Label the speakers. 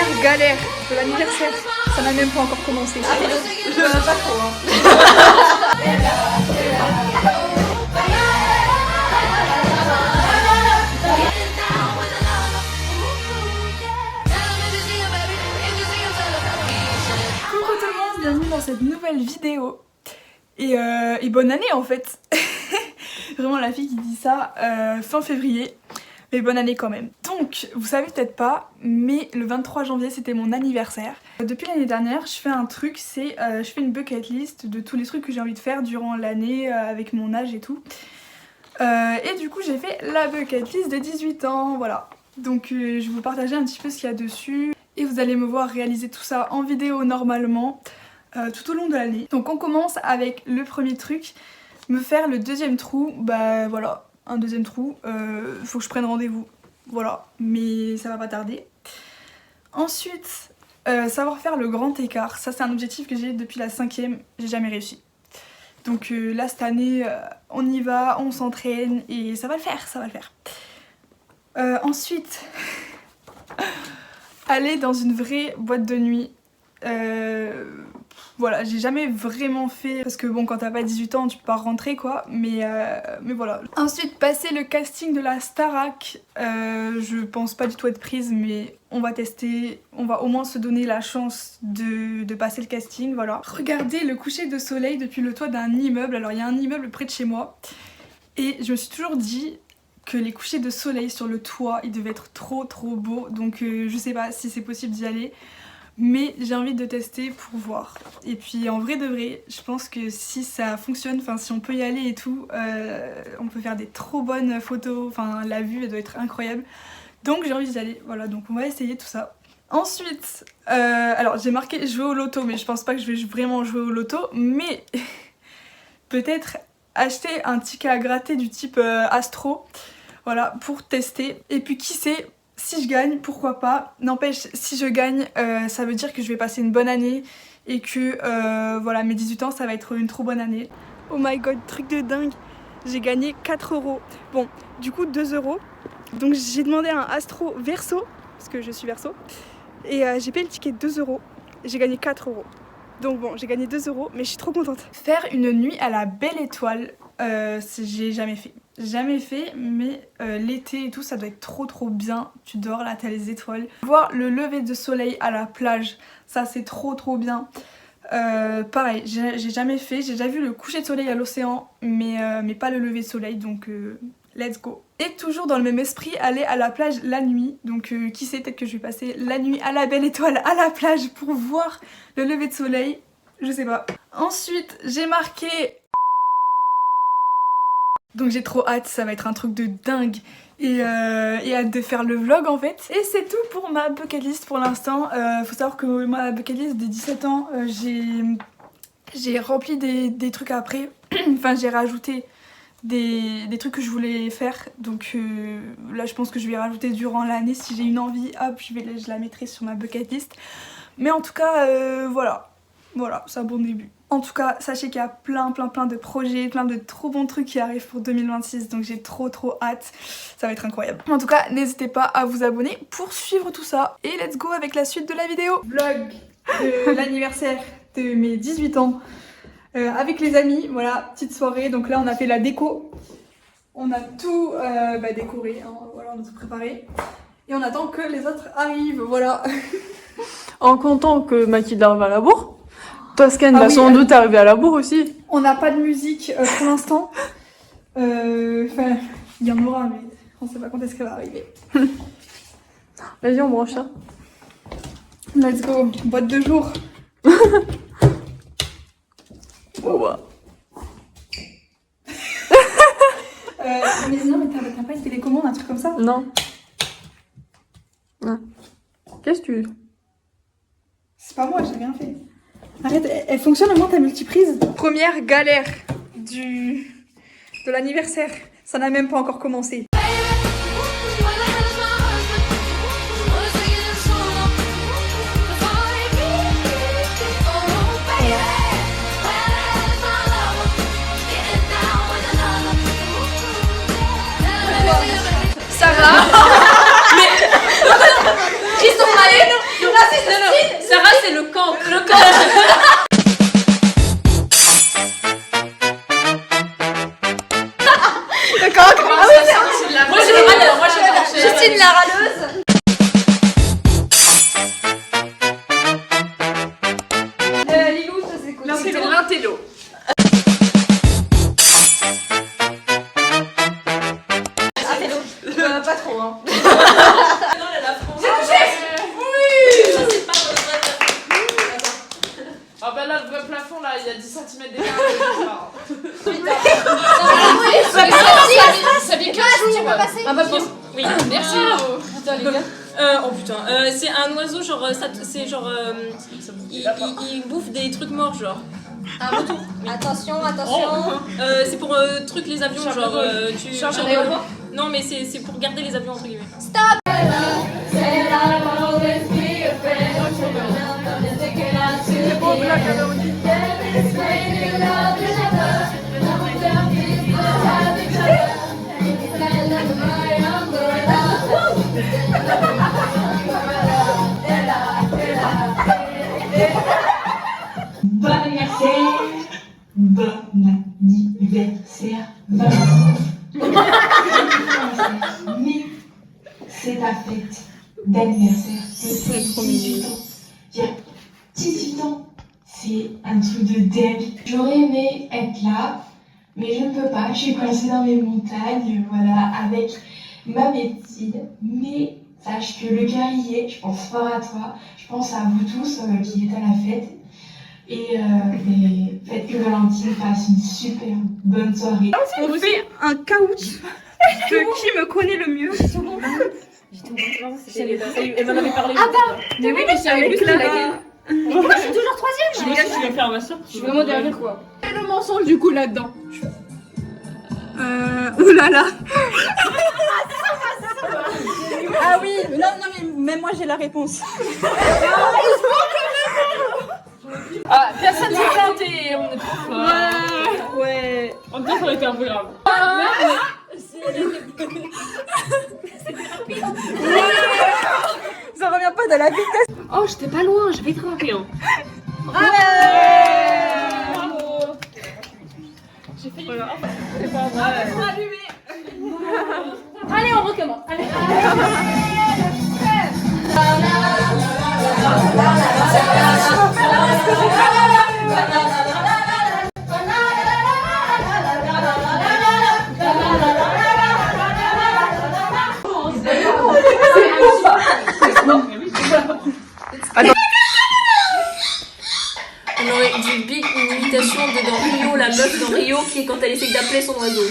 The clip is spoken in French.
Speaker 1: Première galère de l'anniversaire, ça n'a même pas encore commencé.
Speaker 2: Je n'en ai pas trop. Hein.
Speaker 1: Coucou tout le monde, bienvenue dans cette nouvelle vidéo. Et bonne année en fait. Vraiment la fille qui dit ça fin février. Mais bonne année quand même. Donc, vous savez peut-être pas, mais le 23 janvier c'était mon anniversaire. Depuis l'année dernière, je fais un truc, c'est je fais une bucket list de tous les trucs que j'ai envie de faire durant l'année avec mon âge et tout. Et du coup j'ai fait la bucket list de 18 ans, voilà. Donc je vais vous partager un petit peu ce qu'il y a dessus. Et vous allez me voir réaliser tout ça en vidéo normalement tout au long de l'année. Donc on commence avec le premier truc, me faire le deuxième trou, bah voilà. Un deuxième trou, faut que je prenne rendez-vous, voilà, mais ça va pas tarder. Ensuite, savoir faire le grand écart, ça c'est un objectif que j'ai depuis la 5e, j'ai jamais réussi. Donc là cette année, on y va, on s'entraîne et ça va le faire, ça va le faire. Ensuite, aller dans une vraie boîte de nuit. Voilà, j'ai jamais vraiment fait parce que bon, quand t'as pas 18 ans tu peux pas rentrer quoi, mais voilà. Ensuite, passer le casting de la Starac, je pense pas du tout être prise, mais on va tester, on va au moins se donner la chance de passer le casting, voilà. Regarder le coucher de soleil depuis le toit d'un immeuble, alors il y a un immeuble près de chez moi, et je me suis toujours dit que les couchers de soleil sur le toit, ils devaient être trop beaux, donc je sais pas si c'est possible d'y aller. Mais j'ai envie de tester pour voir. Et puis en vrai de vrai, je pense que si ça fonctionne, enfin si on peut y aller et tout, on peut faire des trop bonnes photos, enfin la vue elle doit être incroyable. Donc j'ai envie d'y aller, voilà, donc on va essayer tout ça. Ensuite, alors j'ai marqué jouer au loto, mais je pense pas que je vais vraiment jouer au loto, mais peut-être acheter un ticket à gratter du type Astro, voilà, pour tester. Et puis qui sait, si je gagne, pourquoi pas. N'empêche, si je gagne, ça veut dire que je vais passer une bonne année et que voilà, mes 18 ans, ça va être une trop bonne année. Oh my god, truc de dingue, j'ai gagné 4 €. Bon, du coup 2 €. Donc j'ai demandé un Astro Verseau, parce que je suis Verseau, et j'ai payé le ticket 2 €. J'ai gagné 4 €. Donc bon, j'ai gagné 2 €, mais je suis trop contente. Faire une nuit à la belle étoile, j'ai jamais fait. Jamais fait, mais l'été et tout ça doit être trop bien. Tu dors là, t'as les étoiles. Voir le lever de soleil à la plage, ça c'est trop bien. Pareil, j'ai jamais fait, j'ai déjà vu le coucher de soleil à l'océan, mais pas le lever de soleil, donc let's go. Et toujours dans le même esprit, aller à la plage la nuit, donc qui sait, peut-être que je vais passer la nuit à la belle étoile à la plage pour voir le lever de soleil, je sais pas. Ensuite, j'ai marqué... Donc j'ai trop hâte, ça va être un truc de dingue et hâte de faire le vlog en fait. Et c'est tout pour ma bucket list pour l'instant. Faut savoir que ma bucket list des 17 ans, j'ai rempli des trucs après. Enfin j'ai rajouté des trucs que je voulais faire. Donc là je pense que je vais rajouter durant l'année si j'ai une envie. Hop, je la mettrai sur ma bucket list. Mais en tout cas voilà, c'est un bon début. En tout cas, sachez qu'il y a plein de projets, plein de trop bons trucs qui arrivent pour 2026, donc j'ai trop hâte, ça va être incroyable. En tout cas, n'hésitez pas à vous abonner pour suivre tout ça. Et let's go avec la suite de la vidéo. Vlog de l'anniversaire de mes 18 ans avec les amis, voilà, petite soirée. Donc là, on a fait la déco, on a tout décoré, hein, voilà, on a tout préparé. Et on attend que les autres arrivent, voilà.
Speaker 2: En comptant que Mathilde arrive à la bourre. Toscan va sans doute arriver à la bourre aussi.
Speaker 1: On n'a pas de musique pour l'instant. Enfin, il y en aura, mais on sait pas quand est-ce qu'elle va arriver.
Speaker 2: Vas-y, on branche ça.
Speaker 1: Let's go, boîte de jour.
Speaker 2: Oh, ouais.
Speaker 1: Mais non, mais t'as pas une télécommande, un truc comme ça?
Speaker 2: Non. Ah. Qu'est-ce que tu...
Speaker 1: C'est pas moi, j'ai rien fait. Arrête, elle fonctionne au moins ta multiprise. Première galère de l'anniversaire. Ça n'a même pas encore commencé. Ça va. Mais... Ils sont malades.
Speaker 3: Sarah, c'est le camp. Le camp.
Speaker 1: D'accord.
Speaker 3: Moi, j'ai le râleur. Moi, j'ai
Speaker 4: Justine la râleuse. Lilou, ça c'est quoi?
Speaker 3: C'était l'intello.
Speaker 4: Pas trop, hein.
Speaker 3: Non, elle a la France. J'ai touché. Oui. Ça, c'est pas le vrai plafond.
Speaker 2: Ah bah là, le vrai plafond, là, il y a 10 cm d'écart.
Speaker 3: Ça vient 15 jours.
Speaker 4: Ah bah bon.
Speaker 3: Oui, merci.
Speaker 4: Putain les gars.
Speaker 3: Oh putain, c'est un oiseau genre, c'est genre, il bouffe des trucs morts genre.
Speaker 4: Un retour. Attention, attention.
Speaker 3: C'est pour truc les avions genre, tu. Non mais c'est pour garder les avions entre guillemets.
Speaker 4: Stop.
Speaker 5: Bon anniversaire, mais c'est ta fête d'anniversaire de 18 ans. Dire 18 ans, c'est un truc de dingue. J'aurais aimé être là, mais je ne peux pas. Je suis coincée dans mes montagnes, voilà, avec ma médecine. Mais sache que le cœur y est, je pense fort à toi, je pense à vous tous qui êtes à la fête. Et faites que Valentine fasse une super bonne soirée.
Speaker 1: On fait un couch de qui me connaît le mieux.
Speaker 3: Elle m'en avait parlé.
Speaker 4: Ah bah. Mais oui, mais je savais plus
Speaker 1: là.
Speaker 4: laquelle. Moi je suis toujours troisième.
Speaker 3: Je vais faire ma soeur.
Speaker 4: Je suis vraiment derrière quoi.
Speaker 2: Et le mensonge du coup là-dedans.
Speaker 1: Oulala.
Speaker 2: Ah oui, non, mais même moi j'ai la réponse. Ah, personne s'est planté, on est trop fort. Ouais. En tout cas, ça aurait été un peu grave. Ça revient pas de la vitesse.
Speaker 3: Oh, j'étais pas loin, j'avais trompé. Hein.
Speaker 2: Bravo. J'ai fait une... C'est pas vrai.
Speaker 3: Allez, on recommence. Allez. On aurait dû big une imitation de dans Rio, la meuf dans Rio qui est quand elle essaye d'appeler son oiseau.